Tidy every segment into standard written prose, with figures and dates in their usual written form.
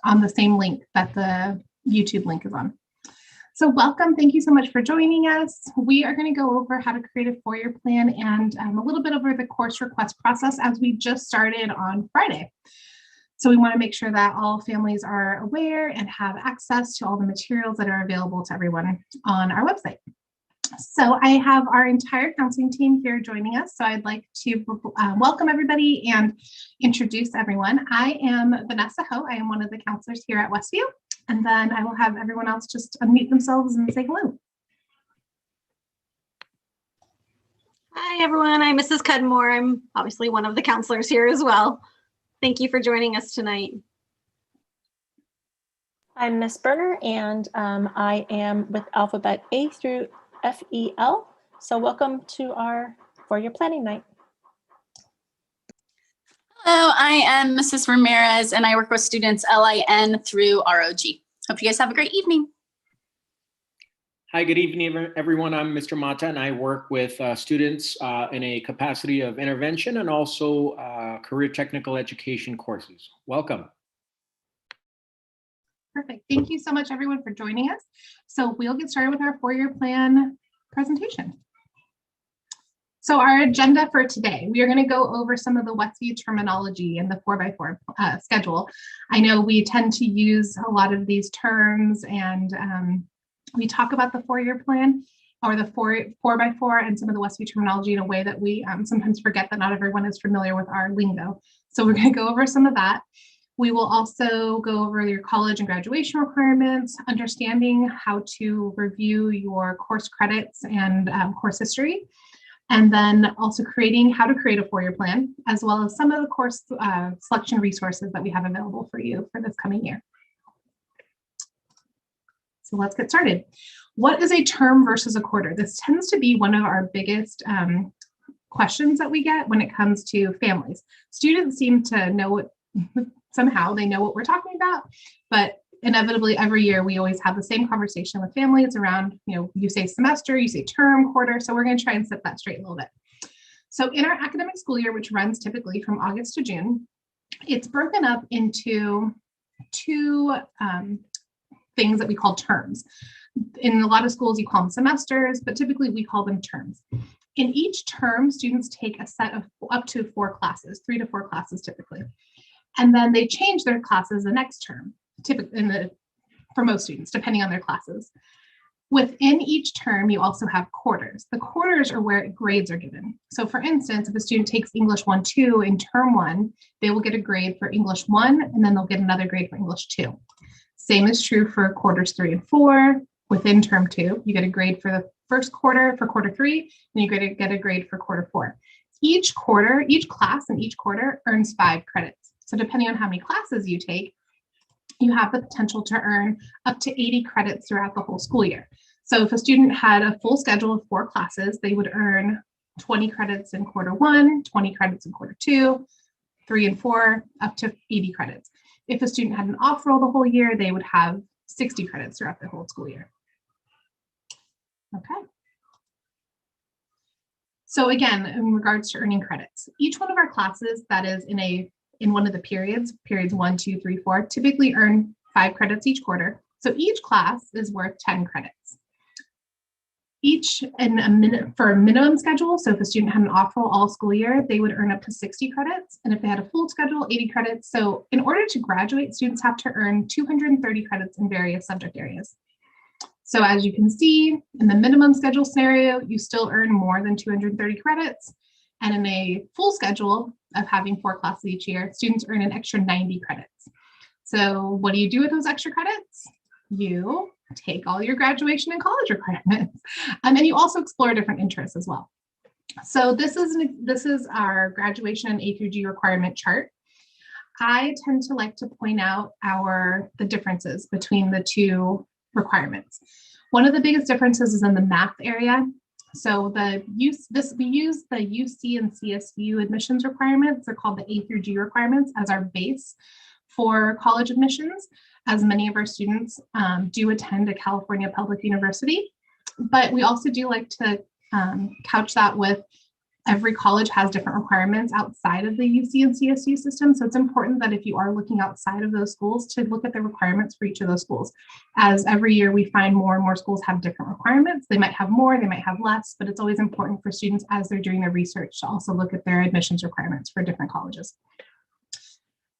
on the same link that the YouTube link is on. So welcome, thank you so much for joining us. We are going to go over how to create a four-year plan and a little bit over the course request process as we just started on Friday. So we want to make sure that all families are aware and have access to all the materials that are available to everyone on our website. So I have our entire counseling team here joining us. So I'd like to welcome everybody and introduce everyone. I am Vanessa Ho. I am one of the counselors here at Westview. And then I will have everyone else just unmute themselves and say hello. Hi, everyone. I'm Mrs. Cudmore. I'm obviously one of the counselors here as well. Thank you for joining us tonight. I'm Miss Berner, and I am with Alphabet A through FEL. So welcome to our four-year planning night. Hello, I am Mrs. Ramirez, and I work with students LIN through ROG. Hope you guys have a great evening. Hi, good evening, everyone. I'm Mr. Mata, and I work with students in a capacity of intervention and also career technical education courses. Welcome. Perfect. Thank you so much, everyone, for joining us. So we'll get started with our four-year plan presentation. So our agenda for today, we are going to go over some of the Westview terminology in the 4x4 schedule. I know we tend to use a lot of these terms, and we talk about the four-year plan or the 4x4 and some of the Westview terminology in a way that we sometimes forget that not everyone is familiar with our lingo. So we're going to go over some of that. We will also go over your college and graduation requirements, understanding how to review your course credits and course history, and then also how to create a four-year plan, as well as some of the course selection resources that we have available for you for this coming year. So let's get started. What is a term versus a quarter? This tends to be one of our biggest questions that we get when it comes to families. Students seem to know what somehow they know what we're talking about, but inevitably every year we always have the same conversation with families around, you say semester, you say term, quarter. So we're going to try and set that straight a little bit. So in our academic school year, which runs typically from August to June, it's broken up into two things that we call terms. In a lot of schools, you call them semesters, but typically we call them terms. In each term, students take a set of up to 4 classes, 3 to 4 classes typically. And then they change their classes the next term, typically for most students, depending on their classes. Within each term, you also have quarters. The quarters are where grades are given. So for instance, if a student takes English 1-2 in term 1, they will get a grade for English 1, and then they'll get another grade for English 2. Same is true for quarters 3 and 4. Within term 2, you get a grade for the first quarter for quarter 3, and you get a grade for quarter 4. Each class in each quarter earns 5 credits. So depending on how many classes you take, you have the potential to earn up to 80 credits throughout the whole school year. So if a student had a full schedule of 4 classes, they would earn 20 credits in quarter 1, 20 credits in quarter 2, 3 and 4, up to 80 credits. If a student had an off roll the whole year, they would have 60 credits throughout the whole school year. Okay. So again, in regards to earning credits, each one of our classes that is in one of the periods 1, 2, 3, 4, typically earn 5 credits each quarter. So each class is worth 10 credits. Each for a minimum schedule. So if a student had an off roll all school year, they would earn up to 60 credits. And if they had a full schedule, 80 credits. So in order to graduate, students have to earn 230 credits in various subject areas. So as you can see, in the minimum schedule scenario, you still earn more than 230 credits. And in a full schedule of having 4 classes each year, students earn an extra 90 credits. So what do you do with those extra credits? You take all your graduation and college requirements. And then you also explore different interests as well. So this is our graduation and A through G requirement chart. I tend to like to point out the differences between the two requirements. One of the biggest differences is in the math area. So we use the UC and CSU admissions requirements. They're called the A through G requirements as our base for college admissions, as many of our students do attend a California public university. But we also do like to couch that with Every college has different requirements outside of the UC and CSU system. So it's important that if you are looking outside of those schools to look at the requirements for each of those schools. As every year we find more and more schools have different requirements. They might have more, they might have less, but it's always important for students as they're doing their research to also look at their admissions requirements for different colleges.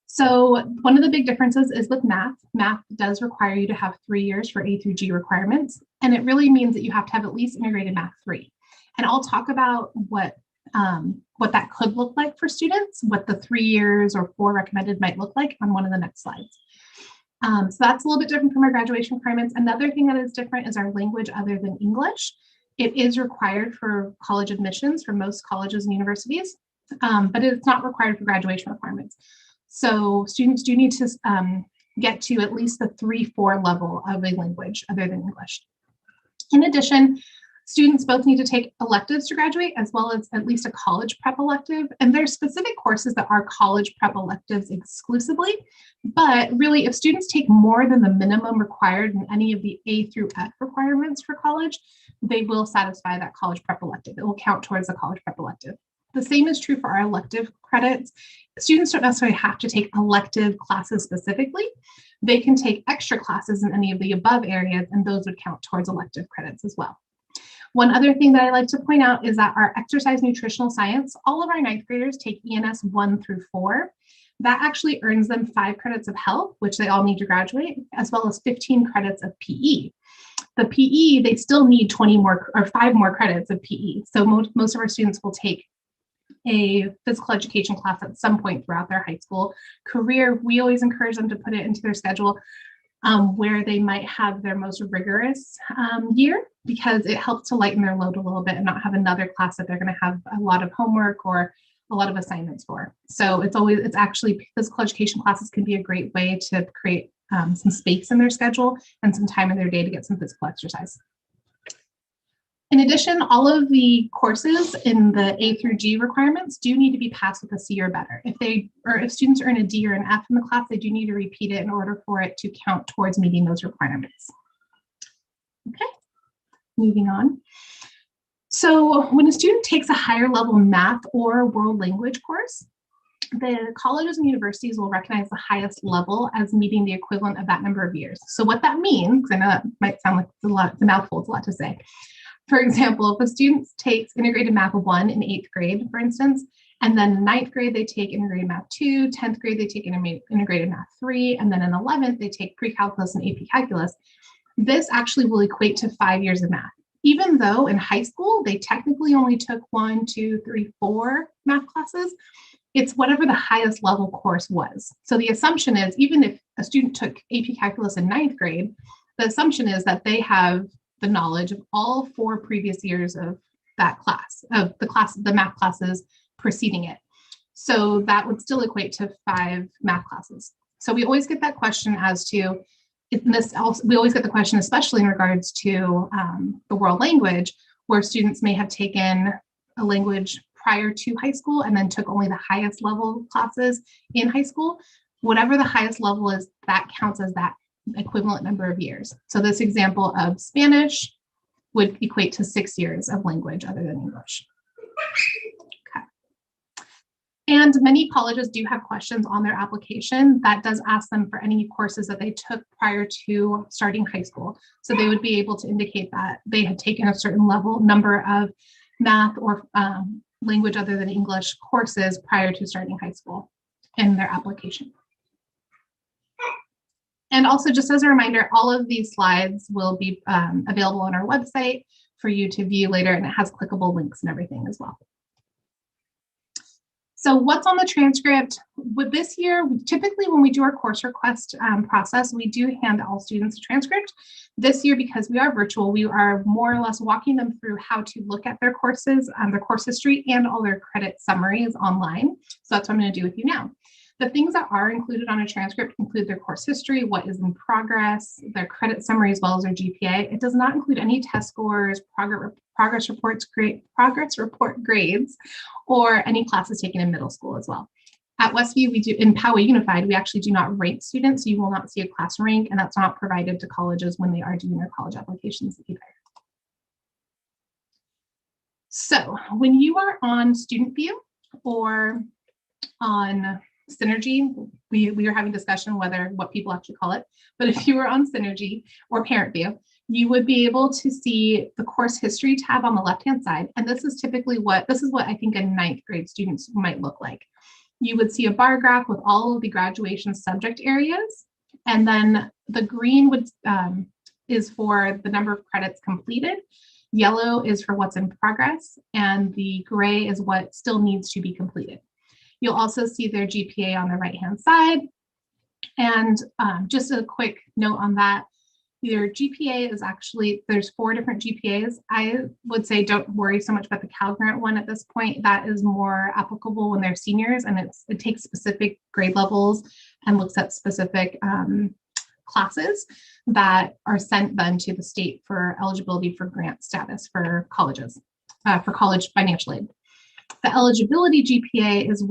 So one of the big differences is with math. Math does require you to have 3 years for A through G requirements. And it really means that you have to have at least integrated math 3. And I'll talk about what that could look like for students, what the 3 years or 4 recommended might look like on one of the next slides. So that's a little bit different from our graduation requirements. Another thing that is different is our language other than English. It is required for college admissions for most colleges and universities, but it's not required for graduation requirements. So students do need to get to at least the 3-4 level of a language other than English. In addition, students both need to take electives to graduate as well as at least a college prep elective. And there's specific courses that are college prep electives exclusively. But really, if students take more than the minimum required in any of the A through F requirements for college, they will satisfy that college prep elective. It will count towards the college prep elective. The same is true for our elective credits. Students don't necessarily have to take elective classes specifically. They can take extra classes in any of the above areas, and those would count towards elective credits as well. One other thing that I like to point out is that our exercise nutritional science, all of our 9th graders take ENS 1 through 4. That actually earns them 5 credits of health, which they all need to graduate, as well as 15 credits of PE. The PE, they still need 20 more or 5 more credits of PE. So most of our students will take a physical education class at some point throughout their high school career. We always encourage them to put it into their schedule where they might have their most rigorous year, because it helps to lighten their load a little bit and not have another class that they're going to have a lot of homework or a lot of assignments for. So it's actually physical education classes can be a great way to create some space in their schedule and some time in their day to get some physical exercise. In addition, all of the courses in the A through G requirements do need to be passed with a C or better. If students earn a D or an F in the class, they do need to repeat it in order for it to count towards meeting those requirements. Okay, moving on. So when a student takes a higher level math or world language course, the colleges and universities will recognize the highest level as meeting the equivalent of that number of years. So what that means, because I know that might sound like it's a mouthful, it's a lot to say. For example, if a student takes integrated math 1 in 8th grade, for instance, and then in 9th grade, they take integrated math 2, 10th grade, they take integrated math 3, and then in 11th, they take pre-calculus and AP calculus, this actually will equate to 5 years of math. Even though in high school, they technically only took 1, 2, 3, 4 math classes, it's whatever the highest level course was. So the assumption is, even if a student took AP calculus in 9th grade, the assumption is that they have the knowledge of all 4 previous years of that class, of the math classes preceding it. So that would still equate to 5 math classes. So we always get that question as to, we always get the question, especially in regards to the world language, where students may have taken a language prior to high school and then took only the highest level classes in high school. Whatever the highest level is, that counts as that equivalent number of years. So this example of Spanish would equate to 6 years of language other than English. Okay. And many colleges do have questions on their application that does ask them for any courses that they took prior to starting high school. So they would be able to indicate that they had taken a certain number of math or language other than English courses prior to starting high school in their application. And also, just as a reminder, all of these slides will be available on our website for you to view later, and it has clickable links and everything as well. So what's on the transcript? With this year, typically when we do our course request process, we do hand all students a transcript. This year, because we are virtual, we are more or less walking them through how to look at their courses, their course history, and all their credit summaries online. So that's what I'm going to do with you now. The things that are included on a transcript include their course history, what is in progress, their credit summary, as well as their GPA. It does not include any test scores, progress report grades, or any classes taken in middle school as well. At Westview, we do, in Poway Unified, we actually do not rank students, so you will not see a class rank, and that's not provided to colleges when they are doing their college applications either. So when you are on Student View or on Synergy, we were having discussion what people actually call it, but if you were on Synergy or Parent View, you would be able to see the course history tab on the left-hand side. And this is what I think a ninth grade students might look like. You would see a bar graph with all of the graduation subject areas. And then the green is for the number of credits completed. Yellow is for what's in progress. And the gray is what still needs to be completed. You'll also see their GPA on the right-hand side. And just a quick note on that, your GPA is actually, there's 4 different GPAs. I would say don't worry so much about the Cal Grant one at this point. That is more applicable when they're seniors, and it takes specific grade levels and looks at specific classes that are sent then to the state for eligibility for grant status for colleges, for college financial aid. The eligibility GPA is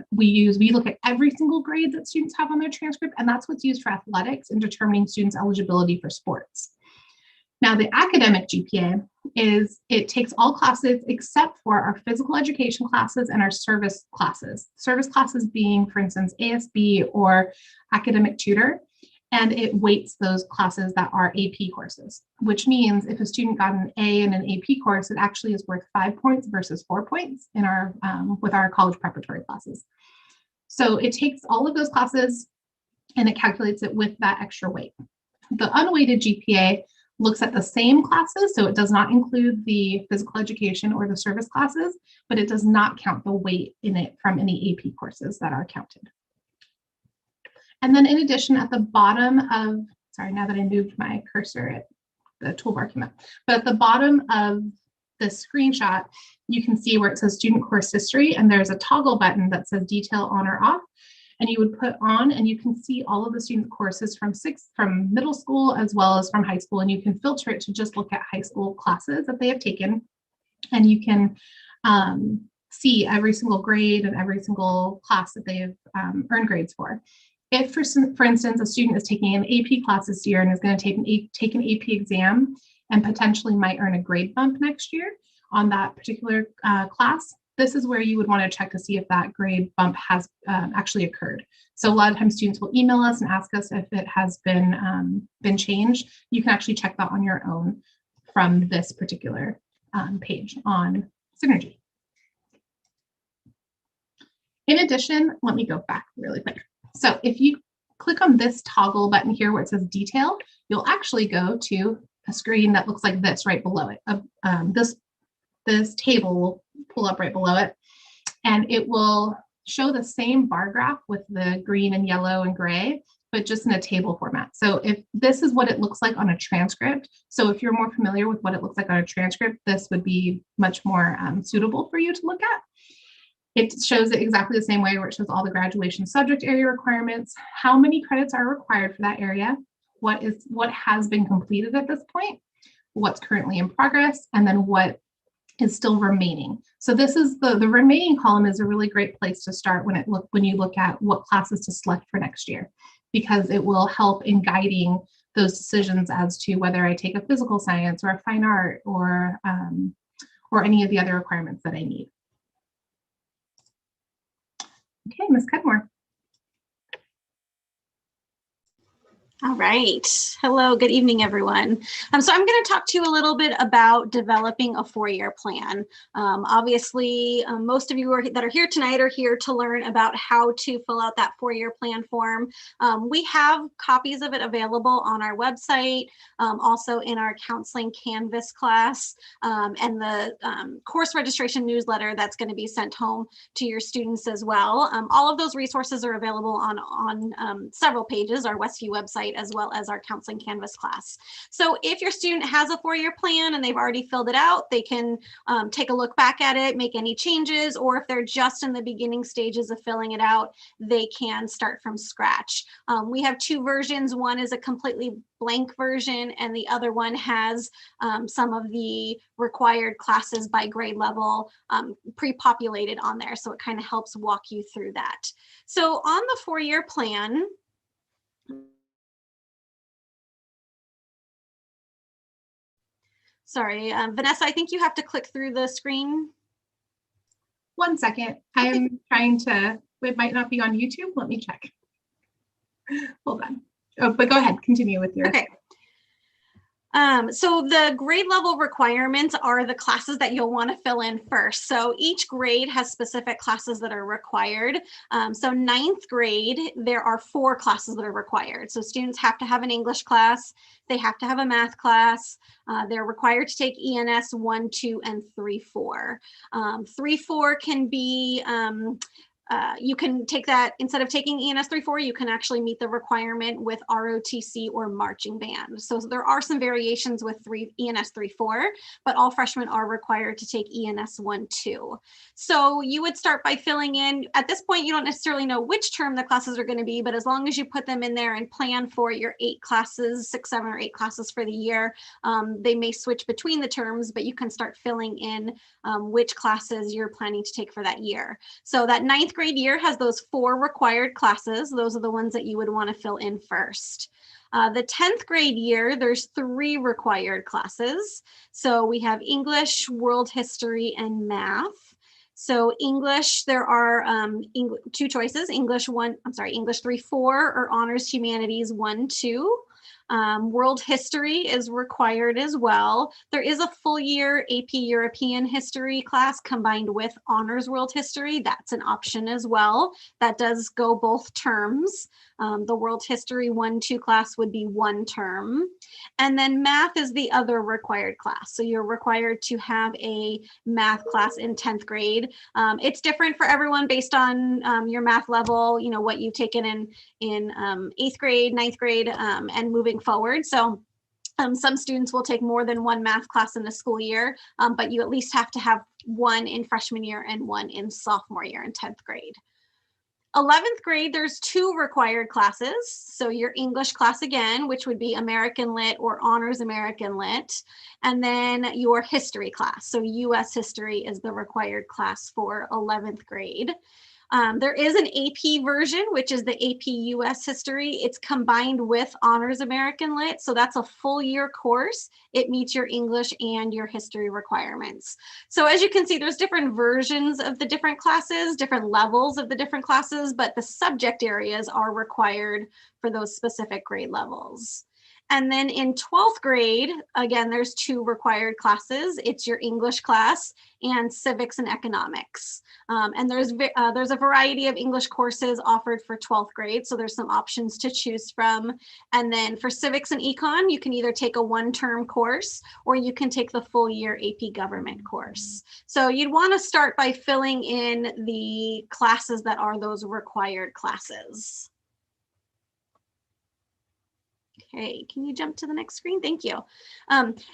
we look at every single grade that students have on their transcript, and that's what's used for athletics and determining students' eligibility for sports. Now, the academic GPA it takes all classes except for our physical education classes and our service classes. Service classes being, for instance, ASB or academic tutor. And it weights those classes that are AP courses, which means if a student got an A in an AP course, it actually is worth 5 points versus 4 points in our with our college preparatory classes. So it takes all of those classes and it calculates it with that extra weight. The unweighted GPA looks at the same classes, so it does not include the physical education or the service classes, but it does not count the weight in it from any AP courses that are counted. And then in addition, at the bottom of, sorry, now that I moved my cursor, the toolbar came up, but at the bottom of the screenshot, you can see where it says student course history, and there's a toggle button that says detail on or off. And you would put on, and you can see all of the student courses from middle school as well as from high school, and you can filter it to just look at high school classes that they have taken. And you can see every single grade and every single class that they have earned grades for. If, for instance, a student is taking an AP class this year and is going to take an AP exam and potentially might earn a grade bump next year on that particular class, this is where you would want to check to see if that grade bump has actually occurred. So a lot of times students will email us and ask us if it has been changed. You can actually check that on your own from this particular page on Synergy. In addition, let me go back really quick. So if you click on this toggle button here where it says detail, you'll actually go to a screen that looks like this right below it. This table will pull up right below it, and it will show the same bar graph with the green and yellow and gray, but just in a table format. So if this is what it looks like on a transcript, so if you're more familiar with what it looks like on a transcript, this would be much more suitable for you to look at. It shows it exactly the same way where it shows all the graduation subject area requirements, how many credits are required for that area, what has been completed at this point, what's currently in progress, and then what is still remaining. So this is the remaining column is a really great place to start when you look at what classes to select for next year, because it will help in guiding those decisions as to whether I take a physical science or a fine art or any of the other requirements that I need. Okay, Ms. Cudmore. All right. Hello, good evening, everyone. So I'm going to talk to you a little bit about developing a 4-year plan. Obviously, most of you that are here tonight are here to learn about how to fill out that 4-year plan form. We have copies of it available on our website, also in our counseling Canvas class, and the course registration newsletter that's going to be sent home to your students as well. All of those resources are available on several pages, our Westview website, as well as our counseling Canvas class. So if your student has a 4-year plan and they've already filled it out, they can take a look back at it, make any changes, or if they're just in the beginning stages of filling it out, they can start from scratch. We have 2 versions. One is a completely blank version, and the other one has some of the required classes by grade level pre-populated on there. So it kind of helps walk you through that. So on the 4-year plan, Sorry, Vanessa, I think you have to click through the screen. 1 second. I am trying to, it might not be on YouTube. Let me check. Hold on. Oh, but go ahead, continue with your. Okay. So the grade level requirements are the classes that you'll want to fill in first. So each grade has specific classes that are required. So 9th grade, there are 4 classes that are required. So students have to have an English class. They have to have a math class. They're required to take ENS 1, 2, and 3, 4. 3, 4 can be you can take that, instead of taking ENS 3-4, you can actually meet the requirement with ROTC or marching band. So there are some variations with ENS 3-4, but all freshmen are required to take ENS 1-2. So you would start by filling in, at this point, you don't necessarily know which term the classes are going to be, but as long as you put them in there and plan for your 8 classes, 6, 7, or 8 classes for the year, they may switch between the terms, but you can start filling in which classes you're planning to take for that year. So that 9th grade year has those 4 required classes. Those are the ones that you would want to fill in first. The 10th grade year, there's 3 required classes. So we have English, world history, and math. So English, there are 2 choices, English 3-4 or honors humanities 1-2. World history is required as well. There is a full year AP European history class combined with honors world history. That's an option as well. That does go both terms. The world history 1-2 class would be 1 term. And then math is the other required class. So you're required to have a math class in 10th grade. It's different for everyone based on your math level, you know, what you've taken in 8th grade, 9th grade, and moving forward. So some students will take more than 1 math class in the school year, but you at least have to have 1 in freshman year and 1 in sophomore year in 10th grade. 11th grade, there's 2 required classes. So your English class again, which would be American Lit or Honors American Lit, and then your history class. So US history is the required class for 11th grade. There is an AP version, which is the AP US history. It's combined with Honors American Lit. So that's a full year course. It meets your English and your history requirements. So as you can see, there's different versions of the different classes, different levels of the different classes, but the subject areas are required for those specific grade levels. And then in 12th grade, again, there's 2 required classes. It's your English class and civics and economics. And there's a variety of English courses offered for 12th grade. So there's some options to choose from. And then for civics and econ, you can either take a 1-term course or you can take the full year AP government course. So you'd want to start by filling in the classes that are those required classes. Okay, can you jump to the next screen? Thank you.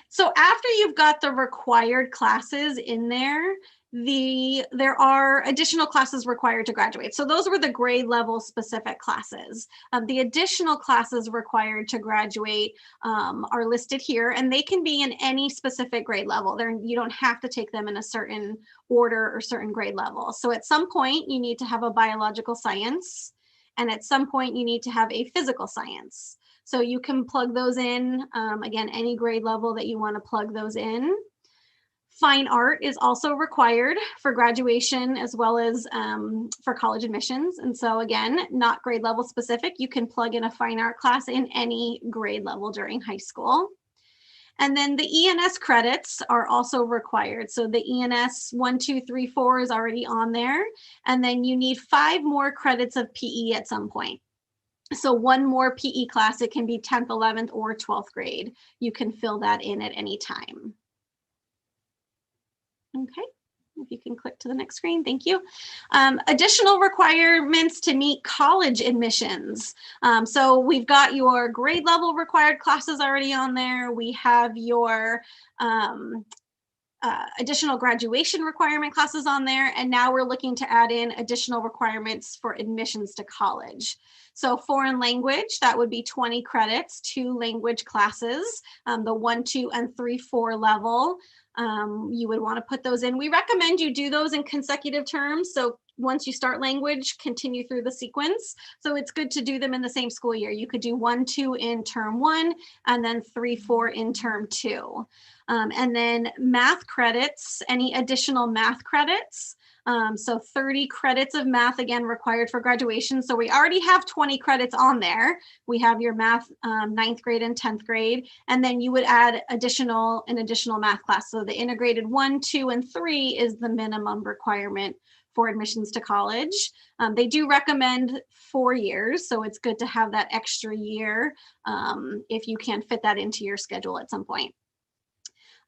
So after you've got the required classes in there, there are additional classes required to graduate. So those were the grade level specific classes. The additional classes required to graduate are listed here, and they can be in any specific grade level. You don't have to take them in a certain order or certain grade level. So at some point you need to have a biological science, and at some point you need to have a physical science. So you can plug those in, again, any grade level that you want to plug those in. Fine art is also required for graduation as well as for college admissions. And so again, not grade level specific, you can plug in a fine art class in any grade level during high school. And then the ENS credits are also required. So the ENS 1, 2, 3, 4 is already on there. And then you need 5 more credits of PE at some point. So 1 more PE class, it can be 10th, 11th, or 12th grade. You can fill that in at any time. Okay, if you can click to the next screen, thank you. Additional requirements to meet college admissions. So we've got your grade level required classes already on there. We have your additional graduation requirement classes on there. And now we're looking to add in additional requirements for admissions to college. So foreign language, that would be 20 credits, 2 language classes, the 1, 2, and 3, 4 level. You would want to put those in. We recommend you do those in consecutive terms. So once you start language, continue through the sequence. So it's good to do them in the same school year. You could do 1, 2 in term 1, and then 3, 4 in term 2. And then math credits, any additional math credits. So 30 credits of math, again, required for graduation. So we already have 20 credits on there. We have your math 9th grade and 10th grade, and then you would add an additional math class. So the integrated 1, 2, and 3 is the minimum requirement for admissions to college. They do recommend 4 years, so it's good to have that extra year if you can fit that into your schedule at some point.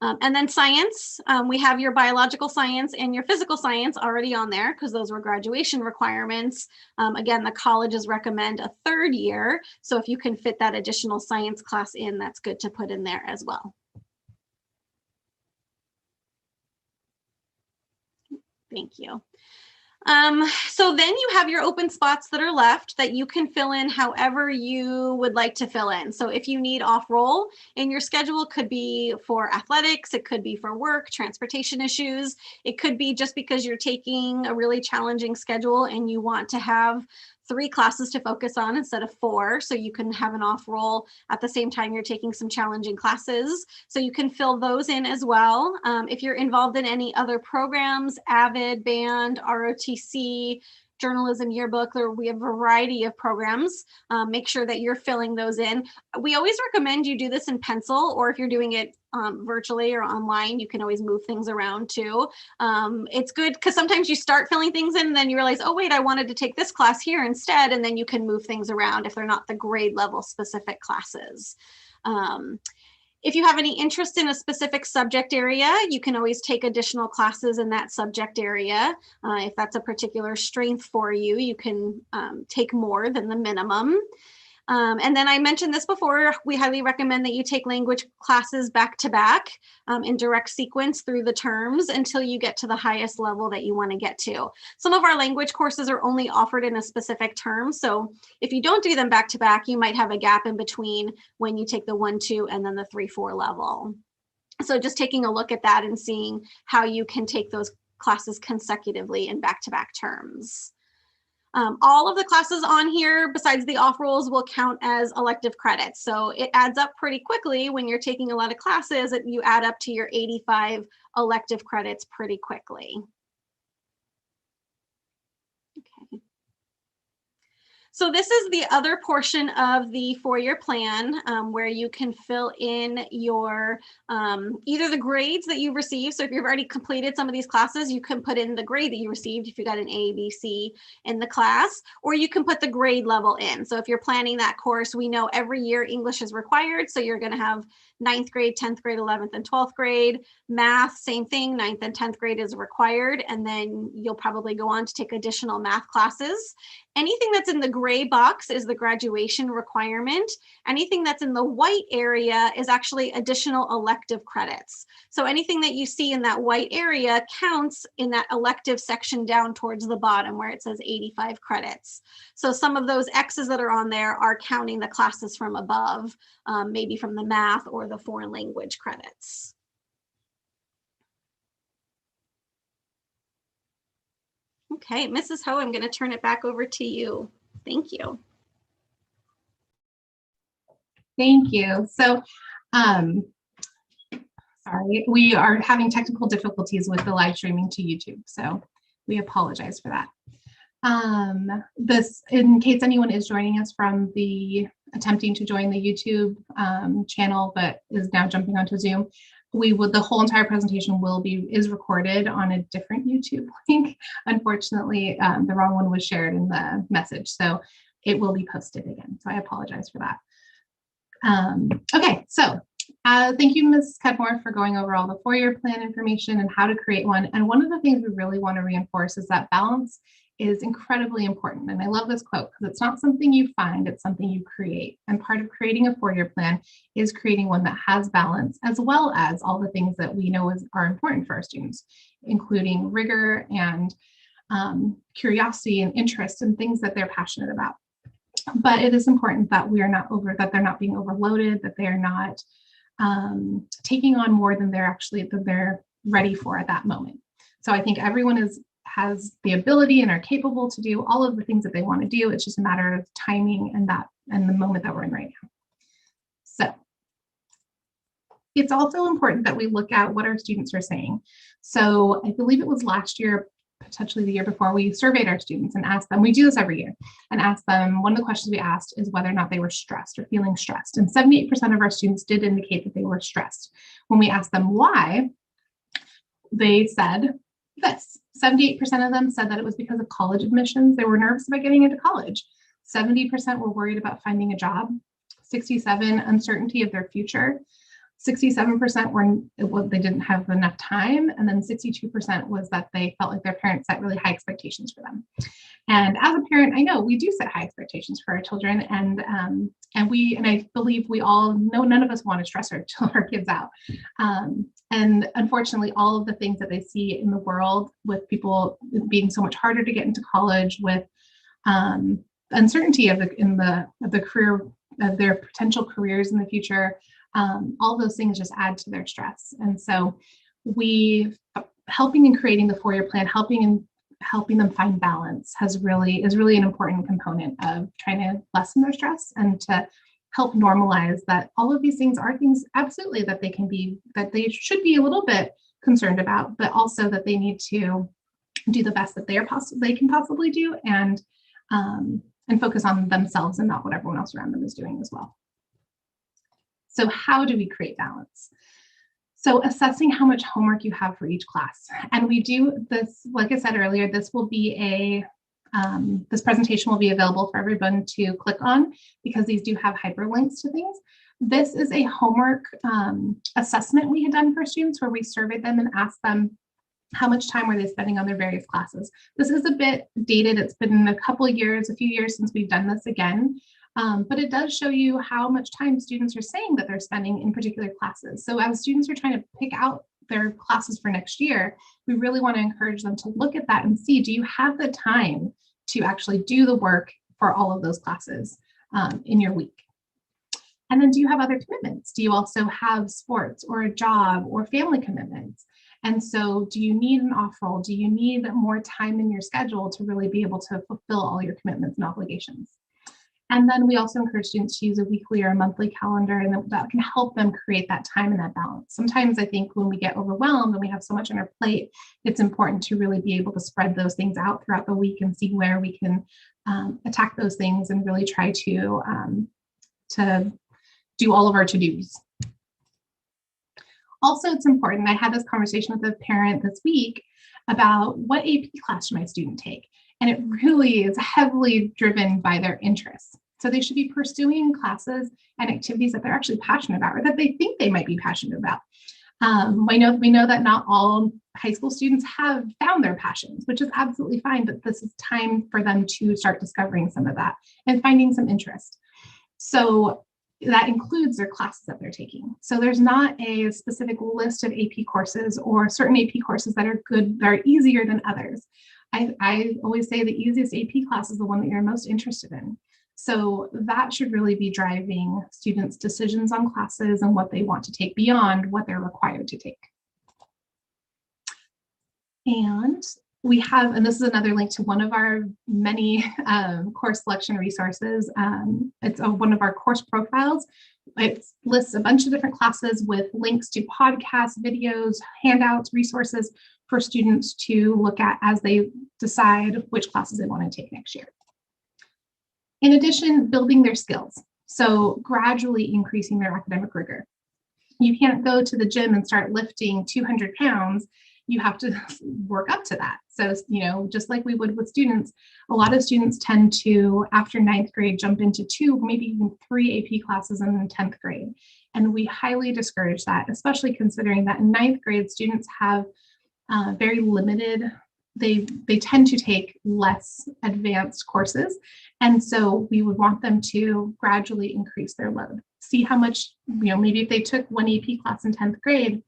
And then science, we have your biological science and your physical science already on there because those were graduation requirements. Again, the colleges recommend a 3rd year, so if you can fit that additional science class in, that's good to put in there as well. Thank you. So then you have your open spots that are left that you can fill in however you would like to fill in. So if you need off roll in your schedule, it could be for athletics, it could be for work, transportation issues. It could be just because you're taking a really challenging schedule and you want to have 3 classes to focus on instead of 4. So you can have an off roll at the same time you're taking some challenging classes. So you can fill those in as well. If you're involved in any other programs, AVID, band, ROTC, journalism yearbook, we have a variety of programs. Make sure that you're filling those in. We always recommend you do this in pencil, or if you're doing it virtually or online, you can always move things around too. It's good because sometimes you start filling things in and then you realize, oh wait, I wanted to take this class here instead, and then you can move things around if they're not the grade level specific classes. If you have any interest in a specific subject area, you can always take additional classes in that subject area. If that's a particular strength for you, you can take more than the minimum. And then I mentioned this before, we highly recommend that you take language classes back to back in direct sequence through the terms until you get to the highest level that you want to get to. Some of our language courses are only offered in a specific term. So if you don't do them back to back, you might have a gap in between when you take the 1, 2, and then the 3, 4 level. So just taking a look at that and seeing how you can take those classes consecutively in back-to-back terms. All of the classes on here, besides the off rolls, will count as elective credits. So it adds up pretty quickly when you're taking a lot of classes, that you add up to your 85 elective credits pretty quickly. Okay. So this is the other portion of the 4-year plan where you can fill in your either the grades that you received. So if you've already completed some of these classes, you can put in the grade that you received if you got an A, B, C in the class, or you can put the grade level in. So if you're planning that course, we know every year English is required. So you're going to have 9th grade, 10th grade, 11th and 12th grade. Math, same thing, 9th and 10th grade is required. And then you'll probably go on to take additional math classes. Anything that's in the gray box is the graduation requirement. Anything that's in the white area is actually additional elective credits. So anything that you see in that white area counts in that elective section down towards the bottom where it says 85 credits. So some of those X's that are on there are counting the classes from above, maybe from the math or the foreign language credits. Okay, Mrs. Ho, I'm going to turn it back over to you. Thank you. Thank you. So, sorry, we are having technical difficulties with the live streaming to YouTube, so we apologize for that. This, in case anyone is joining us from attempting to join the YouTube channel, but is now jumping onto Zoom, the whole entire presentation is recorded on a different YouTube link. Unfortunately, the wrong one was shared in the message, so it will be posted again. So I apologize for that. Okay, so thank you, Ms. Cudmore, for going over all the 4-year plan information and how to create one. And one of the things we really want to reinforce is that balance is incredibly important. And I love this quote because it's not something you find, it's something you create. And part of creating a 4-year plan is creating one that has balance, as well as all the things that we know are important for our students, including rigor and curiosity and interest and things that they're passionate about. But it is important that that they're not being overloaded, that they're not taking on more than they're ready for at that moment. So I think everyone is has the ability and are capable to do all of the things that they want to do. It's just a matter of timing and the moment that we're in right now. So it's also important that we look at what our students are saying. So I believe it was last year, potentially the year before, we surveyed our students and asked them, we do this every year, and asked them, one of the questions we asked is whether or not they were stressed or feeling stressed. And 78% of our students did indicate that they were stressed. When we asked them why, they said this. 78% of them said that it was because of college admissions. They were nervous about getting into college. 70% were worried about finding a job. 67% uncertainty of their future. 67% were they didn't have enough time, and then 62% was that they felt like their parents set really high expectations for them. And as a parent, I know we do set high expectations for our children, and I believe we all know none of us want to stress our kids out. And unfortunately, all of the things that they see in the world, with people being so much harder to get into college, with uncertainty of the career of their potential careers in the future. All those things just add to their stress. And so helping and creating the 4-year plan, helping them find balance is really an important component of trying to lessen their stress and to help normalize that all of these things are things absolutely that they should be a little bit concerned about, but also that they need to do the best that they can possibly do, and focus on themselves and not what everyone else around them is doing as well. So how do we create balance? So assessing how much homework you have for each class. And we do this, like I said earlier, this presentation will be available for everyone to click on, because these do have hyperlinks to things. This is a homework assessment we had done for students, where we surveyed them and asked them how much time were they spending on their various classes. This is a bit dated. It's been a few years since we've done this again. But it does show you how much time students are saying that they're spending in particular classes. So as students are trying to pick out their classes for next year, we really want to encourage them to look at that and see, do you have the time to actually do the work for all of those classes in your week? And then, do you have other commitments? Do you also have sports or a job or family commitments? And so do you need an off roll? Do you need more time in your schedule to really be able to fulfill all your commitments and obligations? And then we also encourage students to use a weekly or a monthly calendar, and that can help them create that time and that balance. Sometimes I think when we get overwhelmed and we have so much on our plate, it's important to really be able to spread those things out throughout the week and see where we can attack those things and really try to do all of our to-dos. Also, it's important, I had this conversation with a parent this week about what AP class should my student take. And it really is heavily driven by their interests. So they should be pursuing classes and activities that they're actually passionate about, or that they think they might be passionate about. We know that not all high school students have found their passions, which is absolutely fine, but this is time for them to start discovering some of that and finding some interest. So that includes their classes that they're taking. So there's not a specific list of AP courses or certain AP courses that are good, that are easier than others. I always say the easiest AP class is the one that you're most interested in. So that should really be driving students' decisions on classes and what they want to take beyond what they're required to take. And we have, and this is another link to one of our many course selection resources. It's one of our course profiles. It lists a bunch of different classes with links to podcasts, videos, handouts, resources for students to look at as they decide which classes they want to take next year. In addition, building their skills. So gradually increasing their academic rigor. You can't go to the gym and start lifting 200 pounds. You have to work up to that. So, just like we would with students, a lot of students tend to, after 9th grade, jump into 2, maybe even 3 AP classes in 10th grade. And we highly discourage that, especially considering that in 9th grade, students have very limited, they tend to take less advanced courses. And so we would want them to gradually increase their load. See how much, maybe if they took 1 AP class in 10th grade,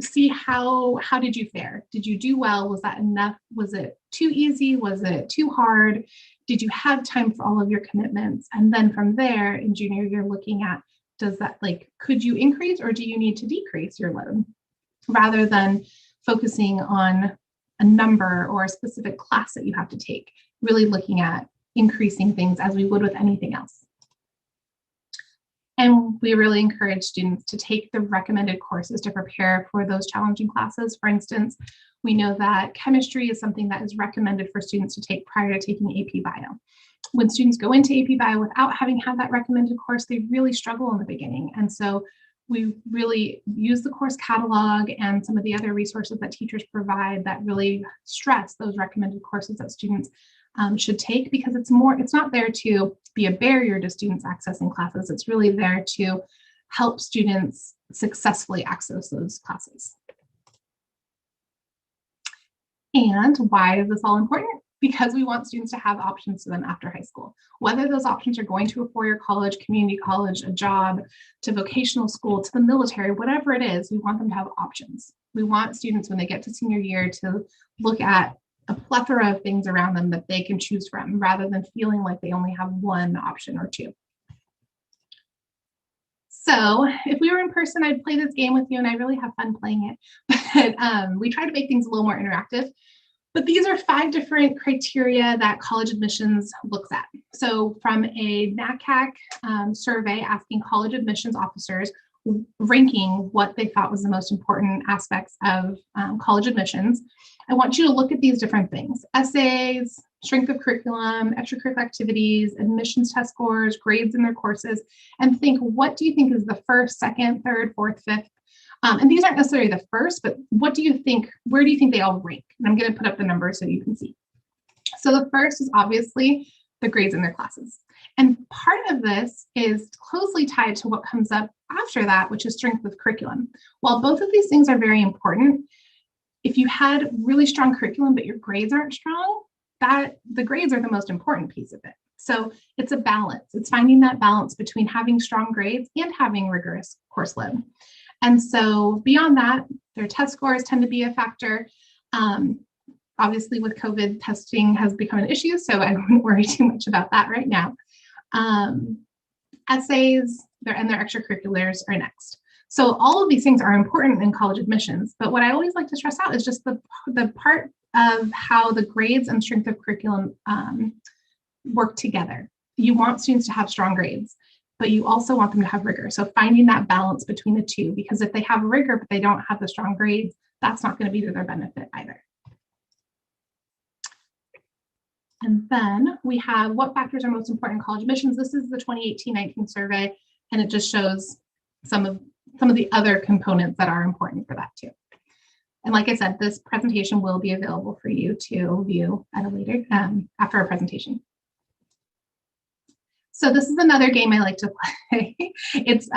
see how did you fare? Did you do well? Was that enough? Was it too easy? Was it too hard? Did you have time for all of your commitments? And then from there, in junior, you're looking at, could you increase or do you need to decrease your load? Rather than focusing on a number or a specific class that you have to take, really looking at increasing things as we would with anything else. And we really encourage students to take the recommended courses to prepare for those challenging classes. For instance, we know that chemistry is something that is recommended for students to take prior to taking AP Bio. When students go into AP Bio without having had that recommended course, they really struggle in the beginning. And so we really use the course catalog and some of the other resources that teachers provide that really stress those recommended courses that students should take, because it's not there to be a barrier to students accessing classes. It's really there to help students successfully access those classes. And why is this all important? Because we want students to have options to them after high school. Whether those options are going to a four-year college, community college, a job, to vocational school, to the military, whatever it is, we want them to have options. We want students, when they get to senior year, to look at a plethora of things around them that they can choose from, rather than feeling like they only have one option or two. So if we were in person, I'd play this game with you, and I really have fun playing it. But we try to make things a little more interactive. But these are 5 different criteria that college admissions looks at. So from a NACAC survey asking college admissions officers, ranking what they thought was the most important aspects of college admissions, I want you to look at these different things: essays, strength of curriculum, extracurricular activities, admissions test scores, grades in their courses, and think, what do you think is the first, second, third, fourth, fifth? And these aren't necessarily the first, but what do you think, where do you think they all rank? And I'm going to put up the numbers so you can see. So the first is obviously the grades in their classes. And part of this is closely tied to what comes up after that, which is strength of curriculum. While both of these things are very important, if you had really strong curriculum, but your grades aren't strong, the grades are the most important piece of it. So it's a balance. It's finding that balance between having strong grades and having rigorous course load. And so beyond that, their test scores tend to be a factor. Obviously with COVID, testing has become an issue, so I wouldn't worry too much about that right now. Essays and their extracurriculars are next. So all of these things are important in college admissions, but what I always like to stress out is just the part of how the grades and strength of curriculum work together. You want students to have strong grades, but you also want them to have rigor. So finding that balance between the two, because if they have rigor, but they don't have the strong grades, that's not going to be to their benefit either. And then we have what factors are most important in college admissions. This is the 2018-19 survey, and it just shows some of the other components that are important for that too. And like I said, this presentation will be available for you to view at a later, after our presentation. So this is another game I like to play. It's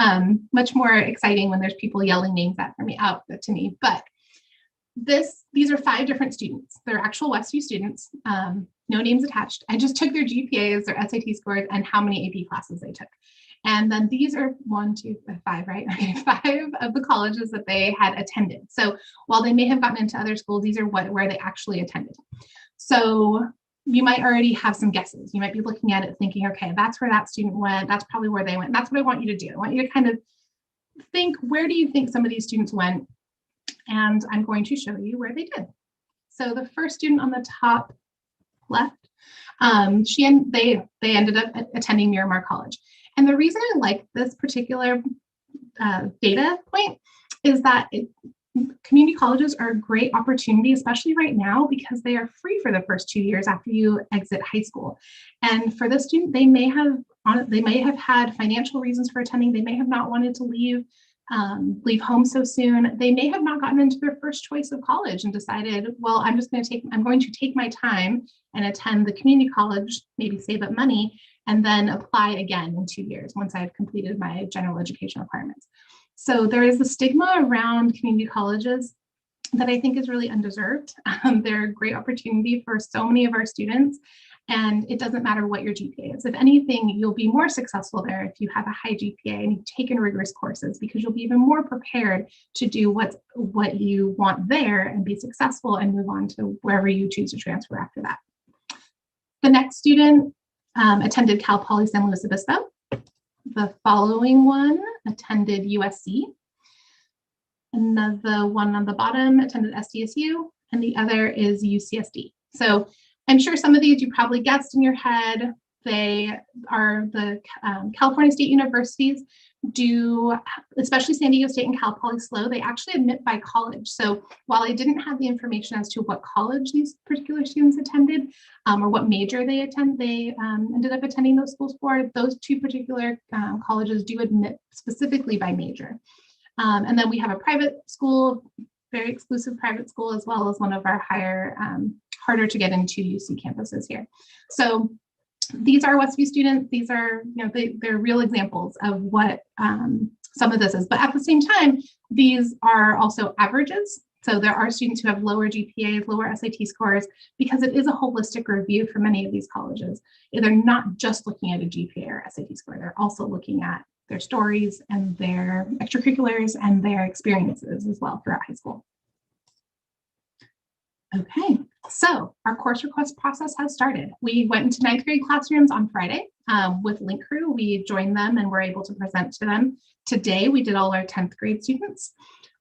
much more exciting when there's people yelling names out to me. But these are 5 different students. They're actual Westview students, no names attached. I just took their GPAs, their SAT scores, and how many AP classes they took. And then these are 5, right? Okay, 5 of the colleges that they had attended. So while they may have gotten into other schools, these are where they actually attended. So you might already have some guesses. You might be looking at it thinking, okay, that's where that student went. That's probably where they went. And that's what I want you to do. I want you to kind of think, where do you think some of these students went? And I'm going to show you where they did. So the first student on the top left, they ended up attending Miramar College. And the reason I like this particular data point is that community colleges are a great opportunity, especially right now, because they are free for the first 2 years after you exit high school. And for the student, they may have had financial reasons for attending. They may have not wanted to leave home so soon. They may have not gotten into their first choice of college and decided, well, I'm going to take my time and attend the community college, maybe save up money, and then apply again in 2 years once I've completed my general education requirements. So there is the stigma around community colleges that I think is really undeserved. They're a great opportunity for so many of our students, and it doesn't matter what your GPA is. If anything, you'll be more successful there if you have a high GPA and you've taken rigorous courses, because you'll be even more prepared to do what you want there and be successful and move on to wherever you choose to transfer after that. The next student attended Cal Poly San Luis Obispo. The following one attended USC. Another one on the bottom attended SDSU, and the other is UCSD. So I'm sure some of these you probably guessed in your head. They are the California State Universities do, especially San Diego State and Cal Poly SLO, they actually admit by college. So while I didn't have the information as to what college these particular students attended or what major they ended up attending those schools for, those two particular colleges do admit specifically by major. And then we have a private school, very exclusive private school, as well as one of our harder to get into UC campuses here. So these are Westview students. These are, they're real examples of what some of this is. But at the same time, these are also averages. So there are students who have lower GPAs, lower SAT scores, because it is a holistic review for many of these colleges. They're not just looking at a GPA or SAT score. They're also looking at their stories and their extracurriculars and their experiences as well throughout high school. Okay, so our course request process has started. We went into 9th grade classrooms on Friday with Link Crew. We joined them and were able to present to them. Today, we did all our 10th grade students.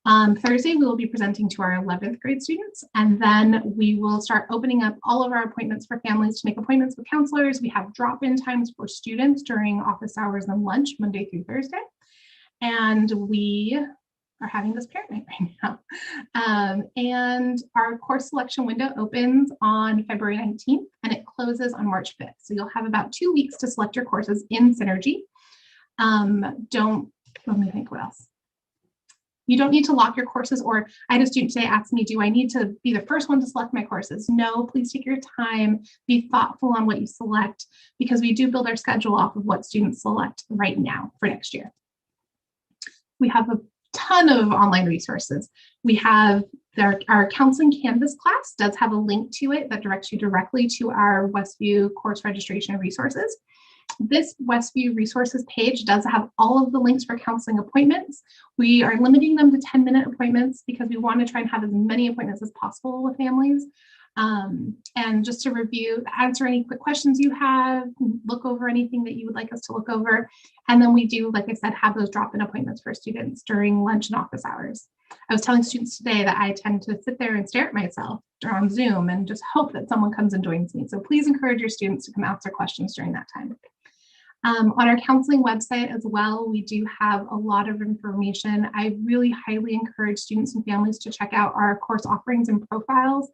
Thursday, we will be presenting to our 11th grade students, and then we will start opening up all of our appointments for families to make appointments with counselors. We have drop-in times for students during office hours and lunch, Monday through Thursday. And we are having this parent night right now. And our course selection window opens on February 19th and it closes on March 5th. So you'll have about 2 weeks to select your courses in Synergy. Let me think what else. You don't need to lock your courses, or I had a student today ask me, do I need to be the first one to select my courses? No, please take your time, be thoughtful on what you select, because we do build our schedule off of what students select right now for next year. We have a ton of online resources. We have our Counseling Canvas class does have a link to it that directs you directly to our Westview course registration resources. This Westview resources page does have all of the links for counseling appointments. We are limiting them to 10-minute appointments because we want to try and have as many appointments as possible with families. And just to review, answer any quick questions you have, look over anything that you would like us to look over. And then we do, like I said, have those drop-in appointments for students during lunch and office hours. I was telling students today that I tend to sit there and stare at myself on Zoom and just hope that someone comes and joins me. So please encourage your students to come answer questions during that time. On our counseling website as well, we do have a lot of information. I really highly encourage students and families to check out our course offerings and profiles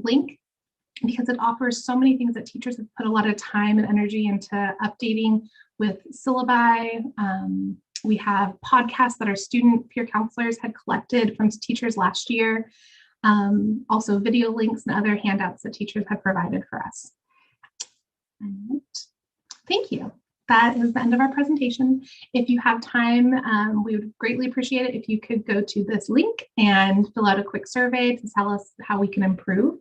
link, because it offers so many things that teachers have put a lot of time and energy into updating with syllabi. We have podcasts that our student peer counselors had collected from teachers last year. Also video links and other handouts that teachers have provided for us. And thank you. That is the end of our presentation. If you have time, we would greatly appreciate it if you could go to this link and fill out a quick survey to tell us how we can improve,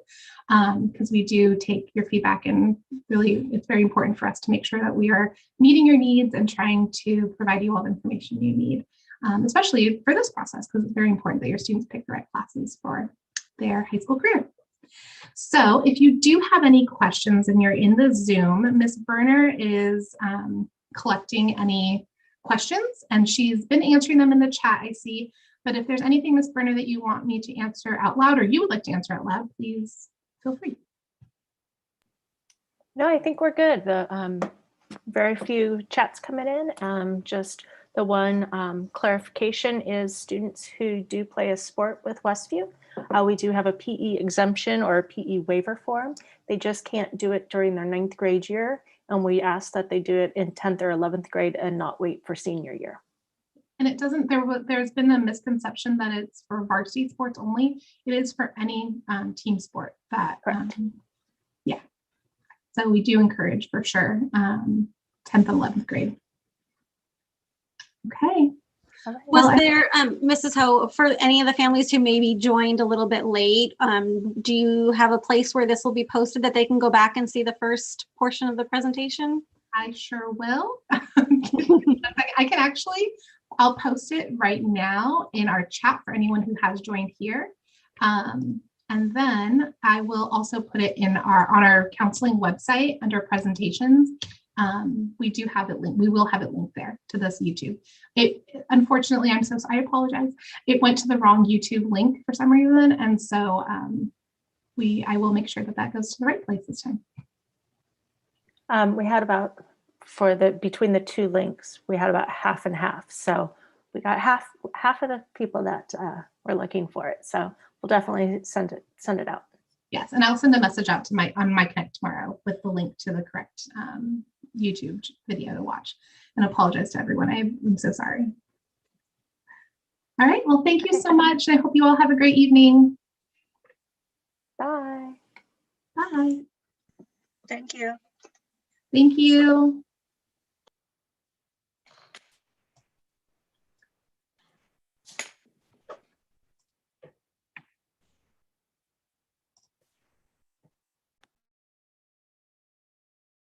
because we do take your feedback, and really it's very important for us to make sure that we are meeting your needs and trying to provide you all the information you need, especially for this process, because it's very important that your students pick the right classes for their high school career. So if you do have any questions and you're in the Zoom, Ms. Berner is collecting any questions, and she's been answering them in the chat, I see. But if there's anything, Ms. Berner, that you want me to answer out loud, or you would like to answer out loud, please feel free. No, I think we're good. The very few chats coming in. Just the one clarification is students who do play a sport with Westview. We do have a PE exemption or a PE waiver form. They just can't do it during their 9th grade year. And we ask that they do it in 10th or 11th grade and not wait for senior year. And it doesn't, there's been a misconception that it's for varsity sports only. It is for any team sport that, yeah. So we do encourage for sure 10th and 11th grade. Okay. Was there, Mrs. Ho, for any of the families who maybe joined a little bit late, do you have a place where this will be posted that they can go back and see the first portion of the presentation? I sure will. I can actually, I'll post it right now in our chat for anyone who has joined here. And then I will also put it in on our counseling website under presentations. we do have it linked. We will have it linked there to this YouTube. Unfortunately, I apologize. It went to the wrong YouTube link for some reason. And so I will make sure that goes to the right place this time. We had about, between the two links, we had about half and half. So we got half of the people that were looking for it. So we'll definitely send it out. Yes, and I'll send a message out on my Connect tomorrow with the link to the correct YouTube video to watch. And apologize to everyone. I'm so sorry. All right, well, thank you so much. I hope you all have a great evening. Bye. Bye. Thank you. Thank you.